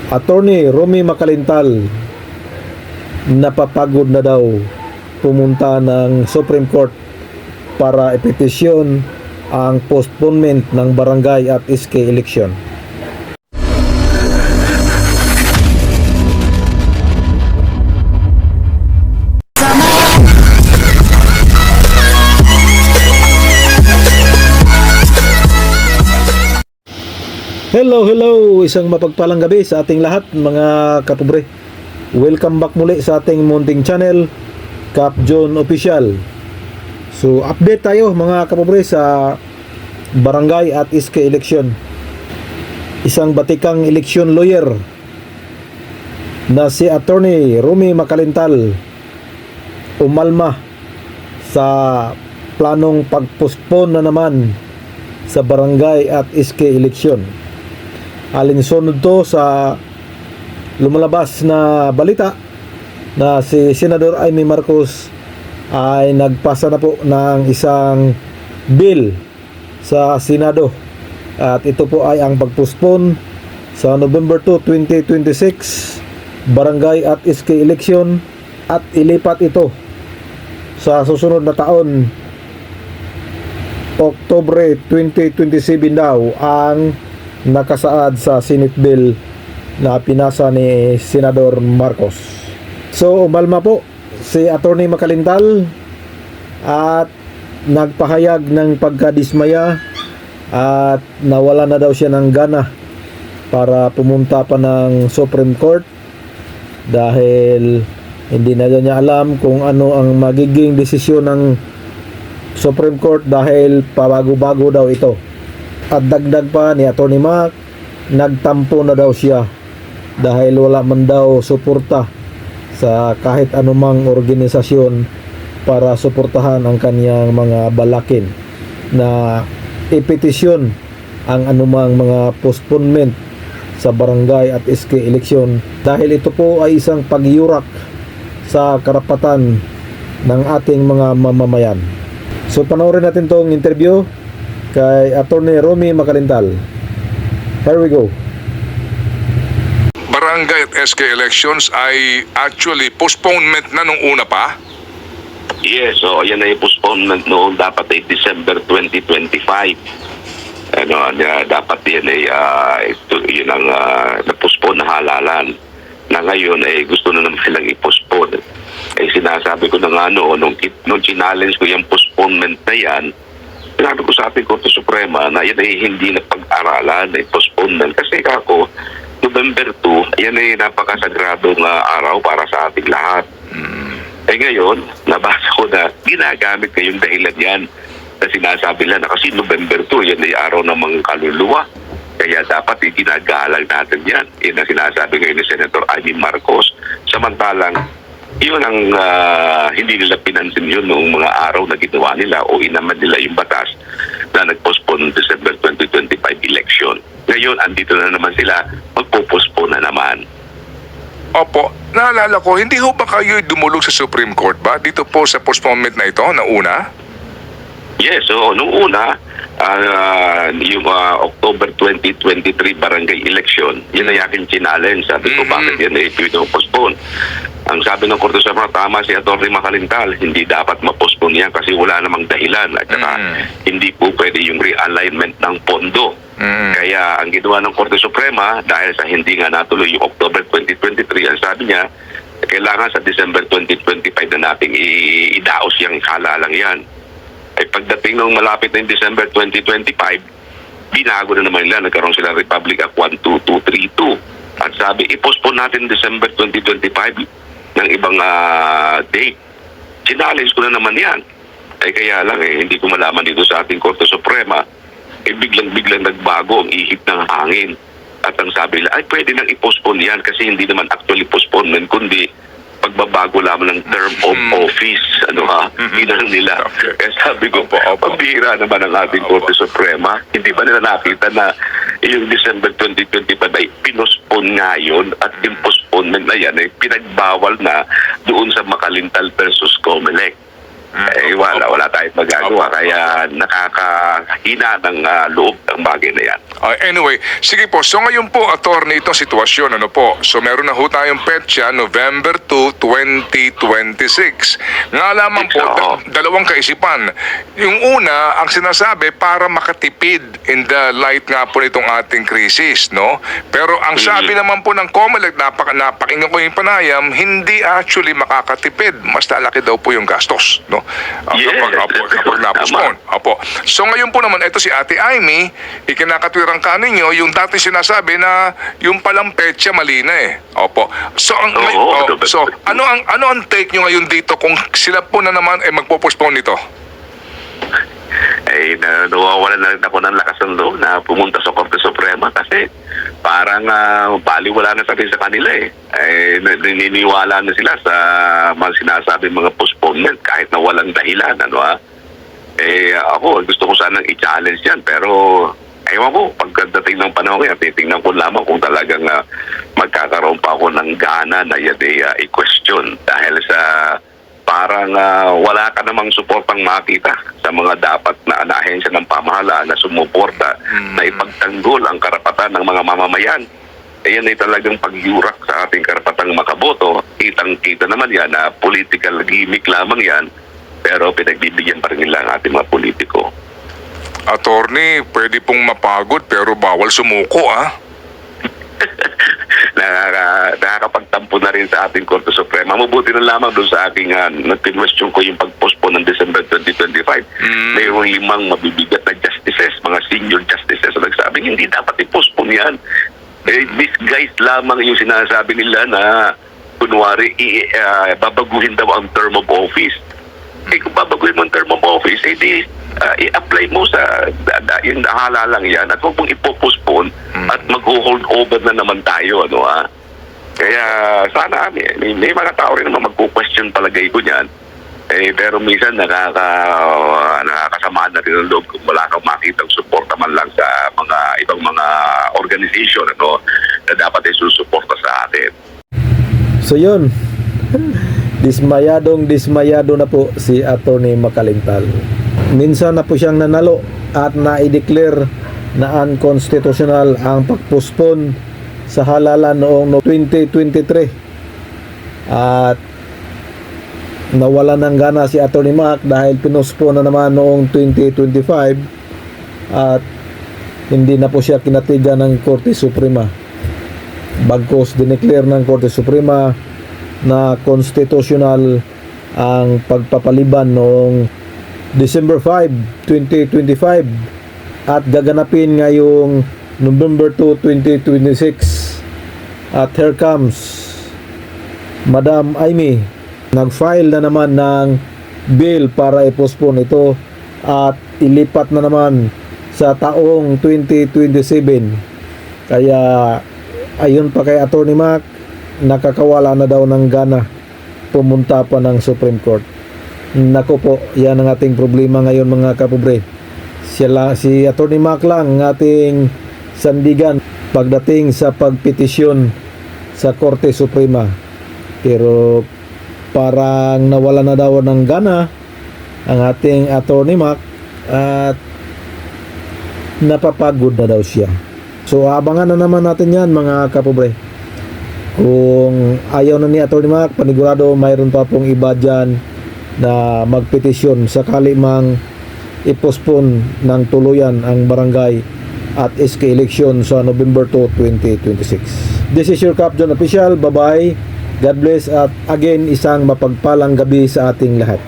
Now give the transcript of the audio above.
Attorney Romy Macalintal napapagod na daw pumunta ng Supreme Court para ipetisyon ang postponement ng barangay at SK election. Hello, isang mapagpalang gabi sa ating lahat mga kapobre. Welcome back muli sa ating munting channel, Cap John Official. So update tayo mga kapobre sa barangay at SK election. Isang batikang election lawyer na si Attorney Romy Macalintal umalma sa planong pagpospone na naman sa barangay at SK election. Alinsunod to sa lumalabas na balita na si Senador Amy Marcos ay nagpasa na po ng isang bill sa Senado, at ito po ay ang pagpospone sa November 2, 2026 barangay at SK election, at ilipat ito sa susunod na taon, Oktubre 2027 daw ang nakasaad sa Senate bill na pinasa ni Senador Marcos. So umalma po si Attorney Macalintal at nagpahayag ng pagkadismaya at nawala na daw siya ng gana para pumunta pa ng Supreme Court dahil hindi na niya alam kung ano ang magiging desisyon ng Supreme Court dahil pabago-bago daw ito. At dagdag pa ni Atty. Mac, nagtampo na daw siya dahil wala man daw suporta sa kahit anumang organisasyon para suportahan ang kanyang mga balakin na ipetisyon ang anumang mga postponement sa barangay at SK election, dahil ito po ay isang pagyurak sa karapatan ng ating mga mamamayan. So panoorin natin tong interview kay Attorney Romy Macalintal. Here we go. Barangay at SK elections ay actually postponement na nung una pa? Yes, so yan ay postponement noon, dapat ay December 2025. Dapat yan ay yun ang na-postpone na halalan. Na ngayon ay gusto na naman silang i-postpone. Sinasabi ko na nga nung challenge ko yung postponement na yan, sinabi ko sa ating Korte Suprema na yan ay hindi na pag-aralan, ay postponement. Kasi ako, November 2, yan ay napakasagradong araw para sa ating lahat. Ngayon, nabasa ko na ginagamit kayong dahilan yan na sinasabi lang na kasi November 2, yan ay araw ng mga kaluluwa. Kaya dapat ginagalang natin yan. Yan ang sinasabi ngayon ni Senator Amy Marcos. Samantalang, yun ang hindi nila pinansin yun noong mga araw na ginawa nila o inaman nila yung batas na nag-postpone December 2025 election. Ngayon, andito na naman sila, magpo-postpone na naman. Opo, naalala ko, hindi ho ba kayo dumulog sa Supreme Court ba dito po sa postponement na ito na una? Yes, so nung una, yung October 2023 barangay election, yun ay aking challenge. Sabi ko, bakit yan ay postpone? Ang sabi ng Korte Suprema, tama si Atty. Macalintal, hindi dapat ma-postpone yan kasi wala namang dahilan. At saka, hindi po pwede yung realignment ng pondo. Kaya ang ginawa ng Korte Suprema, dahil sa hindi nga natuloy yung October 2023, ang sabi niya, kailangan sa December 2025 na nating idaos yung halalang yan. Pagdating ng malapit na yung December 2025, binago na naman nila, nagkaroon sila Republic Act 12232. At sabi, i-postpone natin December 2025 ng ibang date. Challenge ko na naman yan. Kaya lang hindi ko malaman dito sa ating Korte Suprema, biglang nagbago ang ihip ng hangin. At ang sabi nila, pwede nang i-postpone yan kasi hindi naman actually postponement, kundi pagbabago lamang ng term of office. Ginang nila. Okay. Kaya sabi ko, pambihira naman ang ating Korte Suprema. Hindi ba nila nakita na yung December 2025 ay pinospone nga yun, at yung postponement na yan ay pinagbawal na doon sa Macalintal versus Comelec. Wala tayong magagawa. Kaya nakakahina ng loob ng bagay na yan. Anyway, sige po. So ngayon po, attorney, itong sitwasyon, ano po? So meron na ho tayong petsa, November 2, 2026. Nga lamang po, Oo. dalawang kaisipan. Yung una, ang sinasabi, para makatipid in the light nga po nitong ating krisis, no? Pero ang sabi naman po ng COMELEC, napakinggan ko yung panayam, hindi actually makakatipid. Mas lalaki daw po yung gastos, no? Yes, Kapag napospon. Opo. So ngayon po naman, ito si Ate Amy, ikinakatwirang ka ninyo, yung dati sinasabi na yung palang petsa mali na eh. Opo. So ano ang take nyo ngayon dito kung sila po na naman magpo-postpone nito? Nawawalan na rin ako ng lakas ng loob na pumunta sa Korte Suprema kasi parang baliwala na sabi sa kanila eh. Naniniwala na sila sa mga sinasabi mga postponement kahit na walang dahilan. Ako gusto ko sanang i-challenge yan pero ewan ko, pagdating ng panahon yan, titingnan ko lamang kung talagang magkakaroon pa ako ng gana na yan i-question dahil sa parang wala ka namang suportang makita sa mga dapat na ahensya ng pamahalaan na sumuporta na ipagtanggol ang karapatan ng mga mamamayan. Yan ay talagang pagyurak sa ating karapatang makaboto. Kitang-kita naman yan na political gimmick lamang yan pero pinagbibigyan pa rin nila ang ating mga politiko. Attorney, pwede pong mapagod pero bawal sumuko, Nakakapagtampo na rin sa ating Korte Suprema. Mabuti na lamang doon sa aking nag-question ko yung pag-postpone ng December 2025. Mayroong 5 mabibigat na justices, mga senior justices na nagsabing hindi dapat i-postpone yan. Disguise lamang yung sinasabi nila na kunwari babaguhin daw ang term of office. Kung babaguhin mo ang term of office, i-apply mo sa yung halalang yan at huwag mong ipopostpone at mag-hold over na naman tayo. Kaya sana may mga tao rin naman magpo-question palagay ko niyan. Pero minsan nakakasamaan na rin ang loob kung wala kang makitang suporta man lang sa mga ibang mga organization na dapat ay susuporta sa atin. So yun, dismayado na po si Atty. Makalintal. Minsan na po siyang nanalo at na-declare na unconstitutional ang pag-postpone sa halalan noong 2023 at nawala ng gana si Atty. Mac dahil pinospone na naman noong 2025 at hindi na po siya kinatigan ng Korte Suprema. Bagkus dineclare ng Korte Suprema na constitutional ang pagpapaliban noong December 5, 2025 at gaganapin ngayong November 2, 2026 at here comes Madam Amy, nag-file na naman ng bill para i-postpone ito at ilipat na naman sa taong 2027. Kaya ayon pa kay Atty. Mac, nakakawala na daw ng gana pumunta pa ng Supreme Court. Nako po, yan ang ating problema ngayon mga kapobre. Si Atty. Mac lang ang ating sandigan pagdating sa pagpetisyon sa Korte Suprema. Pero parang nawala na daw ng gana ang ating Atty. Mac at napapagod na daw siya. So abangan na naman natin yan mga kapobre. Kung ayaw na ni Atty. Mac, panigurado mayroon pa pong iba dyan na magpetisyon sakali mang i-postpone ng tuluyan ang barangay at SK election sa November 2, 2026. This is your Cap John Official. Bye-bye. God bless at again isang mapagpalang gabi sa ating lahat.